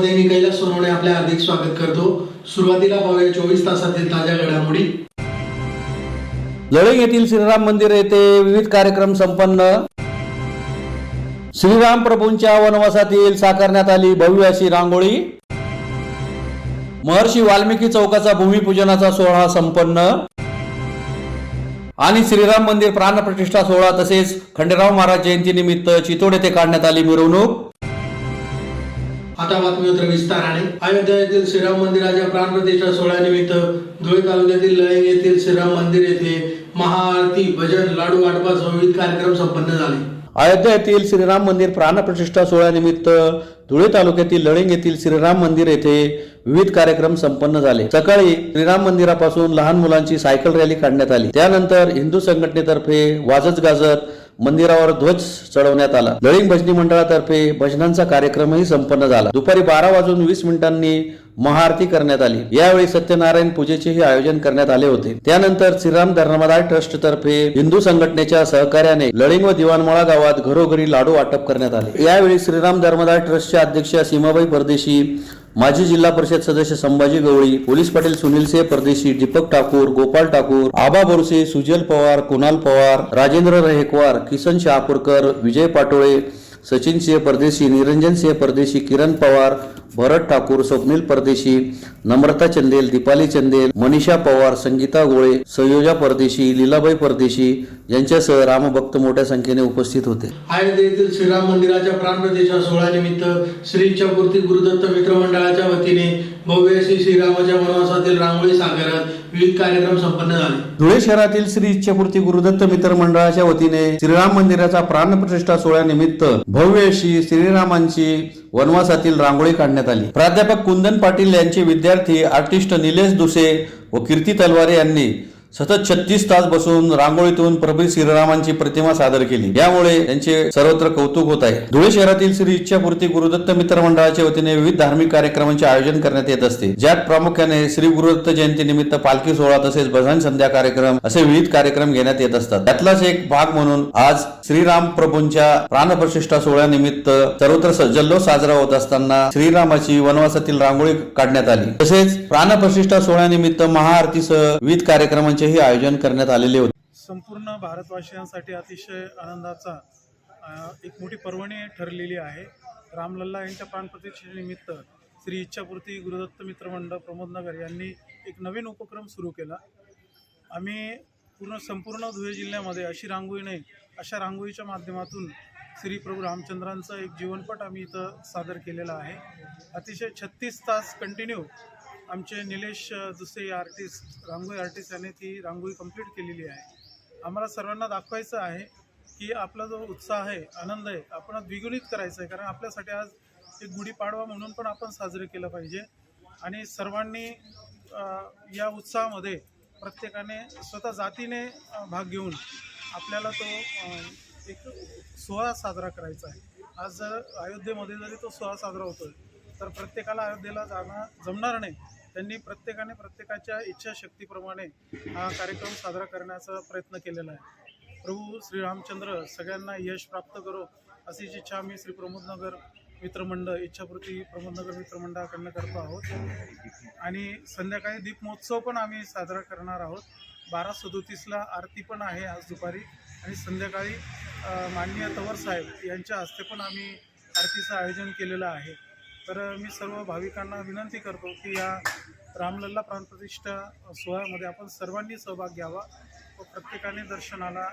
मध्ये मी कैलास सोनवणे आपले हार्दिक स्वागत करतो। सुरुवातीला पाहूया 24 तासातील ताज्या घडामोडी। लळिंग येथील श्रीराम मंदिर येथे विविध कार्यक्रम संपन्न। श्रीराम प्रभूंच्या वनवासातील साकारण्यात आली भव्य अशी रांगोळी। महर्षी वाल्मिकी चौकाचा भूमिपूजनाचा सोहळा संपन्न आणि श्रीराम मंदिर प्राणप्रतिष्ठा सोहळा तसेच खंडेराव महाराज जयंती निमित्त चितोड येथे काढण्यात आली मिरवणूक। आता बातमीपत्र विस्ताराने। अयोध्या येथील श्रीराम मंदिराच्या प्राणप्रतिष्ठा सोहळ्यानिमित्त धुळे तालुक्यातील लळिंग येथील श्रीराम मंदिर येथे महाआरती, भजन, लाडू वाटपासह विविध कार्यक्रम संपन्न झाले। अयोध्या येथील श्रीराम मंदिर प्राणप्रतिष्ठा सोहळ्यानिमित्त धुळे तालुक्यातील लळिंग येथील श्रीराम मंदिर येथे विविध कार्यक्रम संपन्न झाले। सकाळी श्रीराम मंदिरापासून लहान मुलांची सायकल रॅली काढण्यात आली। त्यानंतर हिंदू संघटनेतर्फे वाजत गाजत मंदिरावर ध्वज चढवण्यात आला। लळिंग भजनी मंडळातर्फे भजनांचा कार्यक्रमही संपन्न झाला। दुपारी 12:20 महाआरती करण्यात आली। यावेळी सत्यनारायण पूजेचेही आयोजन करण्यात आले होते। त्यानंतर श्रीराम धर्मदाय ट्रस्ट तर्फे हिंदू संघटनेच्या सहकार्याने लळिंग व दिवाणमाळा गावात घरोघरी लाडू वाटप करण्यात आले। यावेळी श्रीराम धर्मदाय ट्रस्टच्या अध्यक्षा सीमाबाई परदेशी, माजी जिल्हा परिषद सदस्य संभाजी गवळी, पोलीस पाटील सुनील सिंह परदेशी, दीपक ठाकूर, गोपाल ठाकूर, आबा बोरसे, सुजल पवार, कुणाल पवार, राजेंद्र रहेकवार, किसन शहापूरकर, विजय पाटोळे, सचिन सिंह परदेशी, निरंजन सिंह परदेशी, किरण पवार, भरत ठाकूर, स्वप्नील परदेशी, नम्रता चंदेल, दीपाली चंदेल, मनीषा पवार, संगीता गोळे, संयोजा परदेशी, लीलाबाई परदेशी यांच्यासह रामभक्त मोठ्या संख्येने उपस्थित होते। अयोध्या येथील श्रीराम मंदिराच्या प्राणप्रतिष्ठा सोहळ्यानिमित्त श्री इच्छापूर्ती गुरुदत्त मित्र मंडळाच्या वतीने भव्य अशी श्रीरामाच्या वनवासातील रांगोळी साकारत विविध कार्यक्रम संपन्न झाले। धुळे शहरातील श्री इच्छापूर्ती गुरुदत्त मित्र मंडळाच्या वतीने श्रीराम मंदिराचा प्राणप्रतिष्ठा सोहळ्यानिमित्त भव्य अशी श्रीरामांची वनवासातील रांगोळी काढण्यात आली। प्राध्यापक कुंदन पाटील यांचे विद्यार्थी आर्टिस्ट निलेश दुसे व कीर्ती तलवारे यांनी सतत 36 तास बसून रांगोळीतून प्रभू श्रीरामांची प्रतिमा सादर केली। यामुळे त्यांचे सर्वत्र कौतुक होत आहे। धुळे शहरातील श्री इच्छापूर्ती गुरुदत्त मित्र मंडळाच्या वतीने विविध धार्मिक कार्यक्रमांचे आयोजन करण्यात येत असते, ज्यात प्रामुख्याने श्री गुरुदत्त जयंती निमित्त पालखी सोहळा तसेच भजन संध्या कार्यक्रम असे विविध कार्यक्रम घेण्यात येत असतात। त्यातलाच एक भाग म्हणून आज श्रीराम प्रभूंच्या प्राणप्रतिष्ठा सोहळ्यानिमित्त सर्वत्र जल्लोष साजरा होत असताना श्रीरामाची वनवासातील रांगोळी काढण्यात आली। तसेच प्राणप्रतिष्ठा सोहळ्यानिमित्त महाआरतीसह विविध कार्यक्रमांचे हे आयोजन करण्यात आलेले होते। संपूर्ण भारतवासियांसाठी अतिशय आनंदाचा एक मोठी पर्वणी ठरलेली आहे। रामलल्ला यांच्या प्राणप्रतिष्ठेनिमित्त श्री इच्छापूर्ती गुरुदत्त मित्र मंडळ प्रमोदनगर यांनी एक नवीन उपक्रम सुरू केला। आम्ही संपूर्ण धुळे जिल्ह्यामध्ये अशी रांगोळी नाही, अशा रांगोळीच्या माध्यमातून श्री प्रभू रामचंद्रांचा एक जीवनपट आम्ही इथं सादर केलेला आहे। अतिशय 36 तास कंटिन्यू आमचे निलेश दुसरे आर्टिस्ट, रांगोळी आर्टिस्ट यांनी ती रांगोळी कंप्लीट केलेली आहे। आम्हाला सर्वांना दाखवायचं आहे की आपला जो उत्साह आहे, आनंद आहे, आपण द्विगुणित करायचा आहे, कारण आपल्यासाठी आज एक गुढीपाडवा म्हणून पण आपण साजरे केलं पाहिजे। आणि सर्वांनी या उत्साहामध्ये प्रत्येकाने स्वतः जातीने भाग घेऊन आपल्याला तो एक सोहळा साजरा करायचा आहे। आज जर अयोध्येमध्ये जरी तो सोहळा साजरा होतोय तर प्रत्येकाला अयोध्येला जाणं जमणार नाही। त्यांनी प्रत्येकाने प्रत्येकाच्या इच्छाशक्तीप्रमाणे हा कार्यक्रम साजरा करण्याचा प्रयत्न केलेला आहे। प्रभू श्रीरामचंद्र सगळ्यांना यश प्राप्त करो अशीच इच्छा आम्ही श्री प्रमोदनगर मित्रमंडळ, इच्छापूर्ती प्रमोदनगर मित्रमंडळाकडनं करतो आहोत। आणि संध्याकाळी दीप महोत्सव पण आम्ही साजरा करणार आहोत। 12:37 आरती पण आहे आज दुपारी, आणि संध्याकाळी माननीय तवर साहेब यांच्या हस्ते पण आम्ही आरतीचं आयोजन केलेलं आहे। तर मी सर्व भाविकांना विनंती करतो की या रामलल्ला प्राणप्रतिष्ठा सोहळ्यामध्ये आपण सर्वांनी सहभाग घ्यावा व प्रत्येकाने दर्शनाला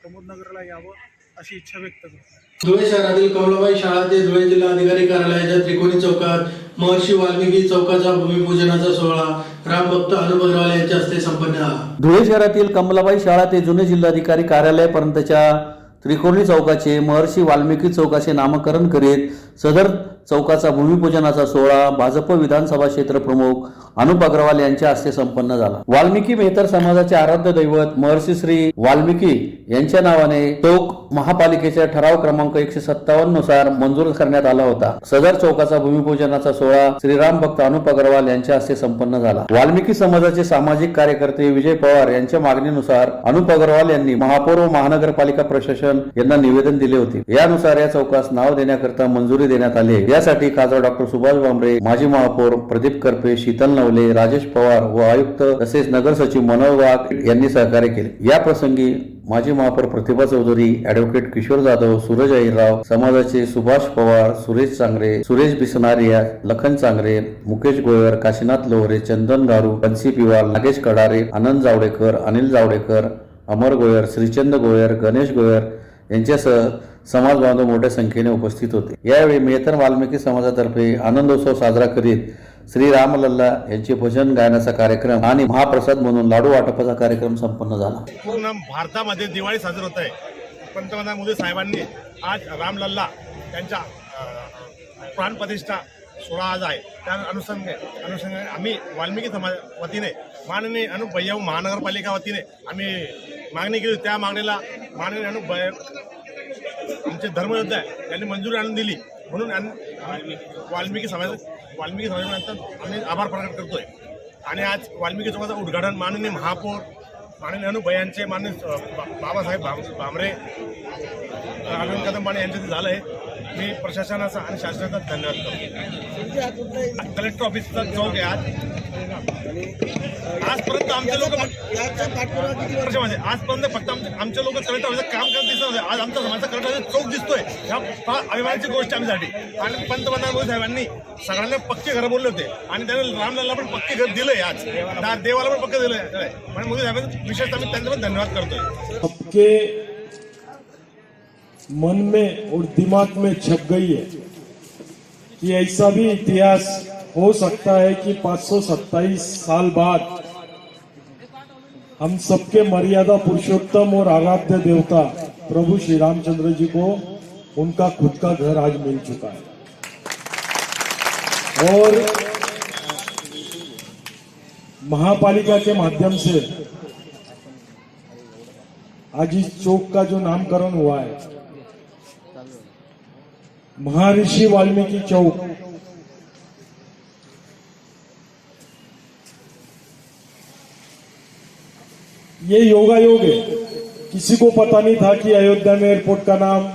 प्रमोदनगरला यावं अशी इच्छा व्यक्त करतो। धुळे शहरातील कमलाबाई शाळा ते धुळे जिल्हा अधिकारी कार्यालयाच्या त्रिकोणी चौकात महर्षी वाल्मिकी चौकाचा भूमिपूजनाचा सोहळा रामभक्त अनुभवराव यांच्या हस्ते संपन्न झाला। धुळे शहरातील कमलाबाई शाळा ते जुने जिल्हाधिकारी कार्यालयापर्यंतच्या त्रिकोणी चौकाचे महर्षी वाल्मिकी चौकाचे नामकरण करीत सदर चौकाचा भूमिपूजनाचा सोहळा भाजप विधानसभा क्षेत्र प्रमुख अनुप अग्रवाल यांच्या हस्ते संपन्न झाला। वाल्मिकी मेहतर समाजाचे आराध्य दैवत महर्षी श्री वाल्मिकी यांच्या नावाने चौक महापालिकेच्या ठराव क्रमांक 157 नुसार मंजूर करण्यात आला होता। सदर चौकाचा भूमिपूजनाचा सोहळा श्रीराम भक्त अनुप अग्रवाल यांच्या हस्ते संपन्न झाला। वाल्मिकी समाजाचे सामाजिक कार्यकर्ते विजय पवार यांच्या मागणीनुसार अनुप अग्रवाल यांनी महापौर व महानगरपालिका प्रशासन यांना निवेदन दिले होते। यानुसार या चौकास नाव देण्याकरता मंजुरी देण्यात आली आहे। यासाठी खासदार डॉक्टर सुभाष भामरे, माजी महापौर प्रदीप करपे, शीतल नवले, राजेश पवार व आयुक्त तसेच नगर सचिव मनोहर वाघ यांनी सहकार्य केले। या प्रसंगी माजी महापौर प्रतिभा चौधरी, ॲडव्होकेट किशोर जाधव, सूरज अहिरराव, समाजाचे सुभाष पवार, सुरेश चांगरे, सुरेश बिसनारिया, लखन चांगरे, मुकेश गोयर, काशीनाथ लोहरे, चंदन गारू, बन्सी पिवाल, नागेश कडारे, आनंद जावडेकर, अनिल जावडेकर, अमर गोयर, श्रीचंद गोयर, गणेश गोयर यांच्यासह समाज बांधव मोठ्या संख्येने उपस्थित होते। यावेळी मेहतर वाल्मिकी समाजातर्फे आनंदोत्सव साजरा करीत श्री रामलल्ला यांचे भजन गायनाचा कार्यक्रम आणि महाप्रसाद म्हणून लाडू वाटपाचा कार्यक्रम संपन्न झाला। पूर्ण भारतामध्ये दिवाळी साजरी होत आहे। पंतप्रधान मोदी साहेबांनी आज रामलल्ला यांच्या प्राणप्रतिष्ठा सोहळा आज आहे। त्या अनुषंगाने आम्ही वाल्मिकी समाज वतीने माननीय अनुप भैया महानगरपालिका वतीने आम्ही मागणी केली। त्या मागणीला माननीय अनुप भैया आमचे धर्मयोद्धा आहे यांनी मंजुरी आणून दिली, म्हणून वाल्मिकी समाजानंतर आम्ही आभार प्रकट करतोय। आणि आज वाल्मिकी चौकाचं उद्घाटन माननीय महापौर माननीय अनुप भैयांचे माननीय बाबासाहेब भामरे, अरविंद कदमबाणे यांच्याशी झालं आहे। मी प्रशासनाचा आणि शासनाचा धन्यवाद करतो। कलेक्टर ऑफिसचा चौक आहे आजपर्यंत आमचे लोक आजपर्यंत फक्त आमचे लोक कलेक्टर ऑफिसचं काम करत दिसत होते। आज आमचा समाजाचा कलेक्टर ऑफिस चौक दिसतोय, ह्या फार अभिमानाची गोष्ट आमच्यासाठी। आणि पंतप्रधान मोदी साहेबांनी सगळ्यांना पक्के घरं बोलले होते आणि त्यांनी रामलल्ला पण पक्के घर दिलंय। आज देवाला पण पक्के दिलंय आणि मोदी साहेबांचा विशेष आम्ही त्यांचा पण धन्यवाद करतोय। सबके मन में और दिमाग में छप गई है कि ऐसा भी इतिहास हो सकता है कि 527 साल बाद हम सबके मर्यादा पुरुषोत्तम और आराध्य देवता प्रभु श्री रामचंद्र जी को उनका खुद का घर आज मिल चुका है। और महापालिका के माध्यम से आज इस चौक का जो नामकरण हुआ है महर्षि वाल्मीकि चौक, ये योगायोग है। किसी को पता नहीं था कि अयोध्या में एयरपोर्ट का नाम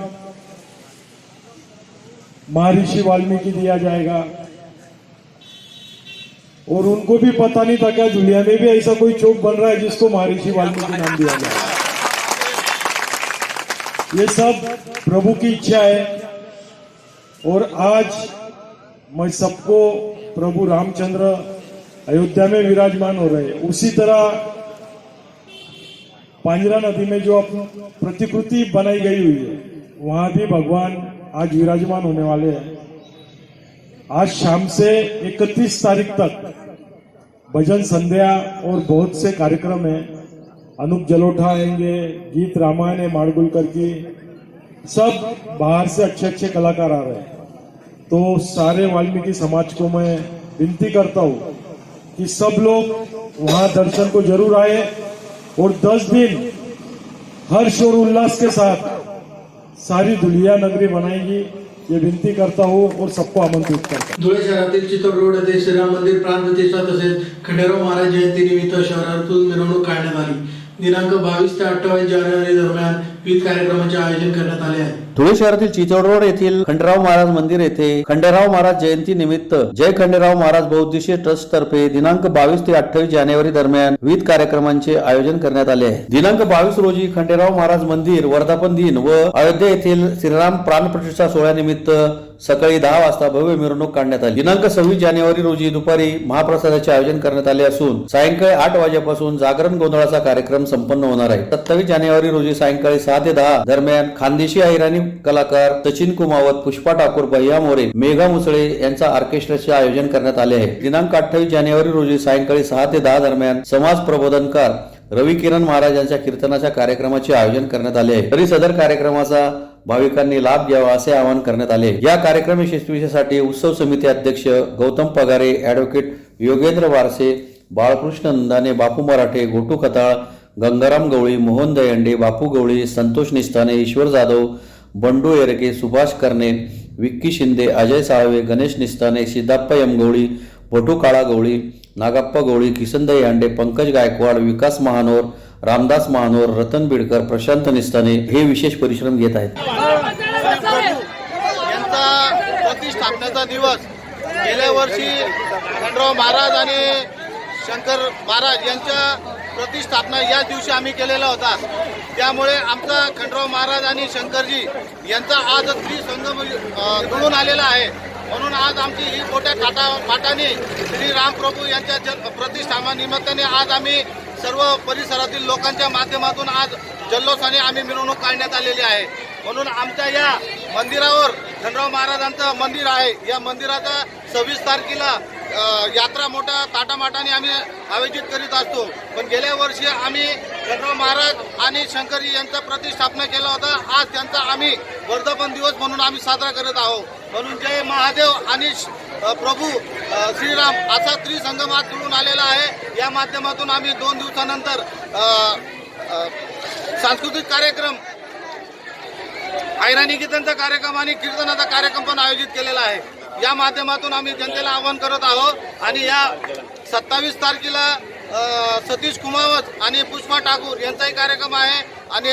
महर्षि वाल्मीकि दिया जाएगा, और उनको भी पता नहीं था क्या दुनिया में भी ऐसा कोई चौक बन रहा है जिसको महर्षि वाल्मीकि नाम दिया जाए। ये सब प्रभु की इच्छा है। और आज मैं सबको प्रभु रामचंद्र अयोध्या में विराजमान हो रहे हैं, उसी तरह पांजरा नदी में जो प्रतिकृति बनाई गई हुई है वहां भी भगवान आज विराजमान होने वाले हैं। आज शाम से 31 तारीख तक भजन संध्या और बहुत से कार्यक्रम हैं। अनूप जलोटा आएंगे, गीत रामायण है माड़गुलकर की, सब बाहर से अच्छे अच्छे कलाकार आ रहे हैं। तो सारे वाल्मीकि समाज को मैं विनती करता हूँ कि सब लोग वहां दर्शन को जरूर आए और 10 दिन हर्ष और उल्लास के साथ सारी दुनिया नगरी बनाएगी, ये विनती करता हूँ और सबको आमंत्रित करता हूँ। धुळे शहरातील चितौड रोड येथे श्रीराम मंदिर प्राण प्रतिष्ठा तसेच खंडेराव महाराज जयंतीनिमित्त शहरातून मिरवणूक काढण्यात आली। दिनांक 22 ते 28 जानेवारी दरम्यान विविध कार्यक्रमांचे आयोजन करण्यात आले आहे। धुळे शहरातील चितौड रोड येथील खंडेराव महाराज मंदिर येथे खंडेराव महाराज जयंती निमित्त जय खंडेराव महाराज बहुउद्देशीय ट्रस्ट तर्फे दिनांक 22 ते 28 जानेवारी दरम्यान विविध कार्यक्रमांचे आयोजन करण्यात आले आहे। दिनांक 22 रोजी खंडेराव महाराज मंदिर वर्धापन दिन व अयोध्या येथील श्रीराम प्राणप्रतिष्ठा सोहळ्यानिमित्त सकाळी 10 वाजता भव्य मिरवणूक काढण्यात आली। दिनांक 26 जानेवारी रोजी दुपारी महाप्रसादाचे आयोजन करण्यात आले असून सायंकाळी 8 वाजेपासून जागरण गोंधळाचा कार्यक्रम संपन्न होणार आहे। 27 जानेवारी रोजी सायंकाळी 6 ते 10 दरम्यान खानदेशी अहिराणी कलाकार सचिन कुमावत, पुष्पा ठाकूर, भैया मोरे, मेघा मुसळे यांचा ऑर्केस्ट्राचे आयोजन करण्यात आले आहे। दिनांक 28 जानेवारी रोजी सायंकाळी 6 ते 10 दरम्यान समाज प्रबोधनकार रवी किरण महाराज यांच्या कीर्तनाच्या कार्यक्रमाचे आयोजन करण्यात आले आहे। तरी सदर कार्यक्रमाचा भाविकांनी लाभ घ्यावा असे आवाहन करण्यात आले। या कार्यक्रम यशस्वीसाठी उत्सव समिती अध्यक्ष गौतम पगारे, ॲडव्होकेट योगेंद्र वारसे, बाळकृष्ण नंदाने, बापू मराठे, गोटू खताळ, गंगाराम गवळी, मोहन दयंडे, बापू गवळी, संतोष निस्ताने, ईश्वर जाधव, बंडू येरके, सुभाष करणे, विक्की शिंदे, अजय साळवे, गणेश निस्ताने, सिद्धाप्पा यमगवळी, भटू काळा गवळी, नागाप्पा गवळी, किसन दयांडे, पंकज गायकवाड, विकास महानोर, रामदास महानोर, रतन बिडकर, प्रशांत निस्ताने हे विशेष परिश्रम घेत आहेत। यांचा प्रतिष्ठापना प्रतिष्ठापनेचा दिवस गेल्या वर्षी खंडराव महाराज आणि शंकर महाराज यांच्या प्रतिष्ठापना याच दिवशी आम्ही केलेला होता. त्यामुळे आमचा खंडराव महाराज आणि शंकरजी यांचा आज त्रिसंगम जुळून आलेला आहे. म्हणून आज आमची ही मोठ्या थाटामाटाने श्री रामप्रभू यांच्या प्रतिष्ठापनानिमित्ताने आज आम्ही सर्व परिसरातील लोकांच्या माध्यमातून आज जल्लोषाने आम्ही मिरवणूक काढण्यात आलेली आहे. म्हणून आमच्या या मंदिरावर खंडराव महाराजांचं मंदिर आहे. या मंदिराचा 26 तारखेला यात्रा मोठ्या ताटामाटाने आम्ही आयोजित करीत असतो. पण गेल्या वर्षी आम्ही खंडराव महाराज आणि शंकरजी यांचा प्रतिष्ठापना केला होता. आज त्यांचा आम्ही वर्धापन दिवस म्हणून आम्ही साजरा करत आहोत. म्हणून जय महादेव आणि प्रभू श्रीराम असा त्रिसंगम आज जुळून आलेला आहे. या माध्यमातून आम्ही 2 दिवसानंतर सांस्कृतिक कार्यक्रम, ऐराणी गीतांचा कार्यक्रम आणि कीर्तनाचा कार्यक्रम पण आयोजित केलेला आहे. या माध्यमातून आम्ही जनतेला आवाहन करत आहोत आणि या 27 तारखेला सतीश कुमावत आणि पुष्पा ठाकूर यांचाही कार्यक्रम आहे आणि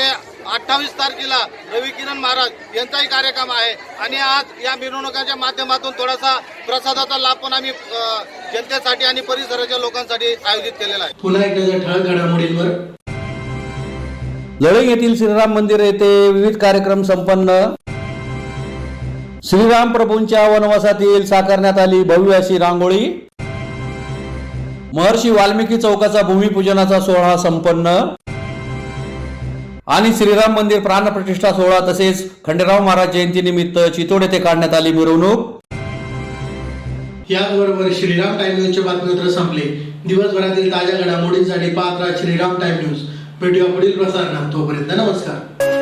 28 तारखेला रवी किरण महाराज यांचाही कार्यक्रम आहे. आणि आज या मिरवणुकांच्या माध्यमातून थोडासा प्रसादाचा लाभ पण आम्ही जनतेसाठी आणि परिसराच्या लोकांसाठी आयोजित केलेला आहे. पुन्हा एकदा ठळक घडामोडींवर. लळंग येथील श्रीराम मंदिर येथे विविध कार्यक्रम संपन्न. श्रीराम प्रभूंच्या वनवासातील साकारण्यात आली भव्य अशी रांगोळी. महर्षी वाल्मिकी चौकाचा भूमिपूजनाचा सोहळा संपन्न. आणि श्रीराम मंदिर प्राणप्रतिष्ठा सोहळा तसेच खंडेराव महाराज जयंतीनिमित्त चितोड येथे काढण्यात आली मिरवणूक. याचबरोबर श्रीराम टाइम न्यूजचे बातमीपत्र संपले. दिवसभरातील ताज्या घडामोडींसाठी पाहत राहा श्रीराम टाइम न्यूज. भेटूया पुढील प्रसारणात. तोपर्यंत नमस्कार.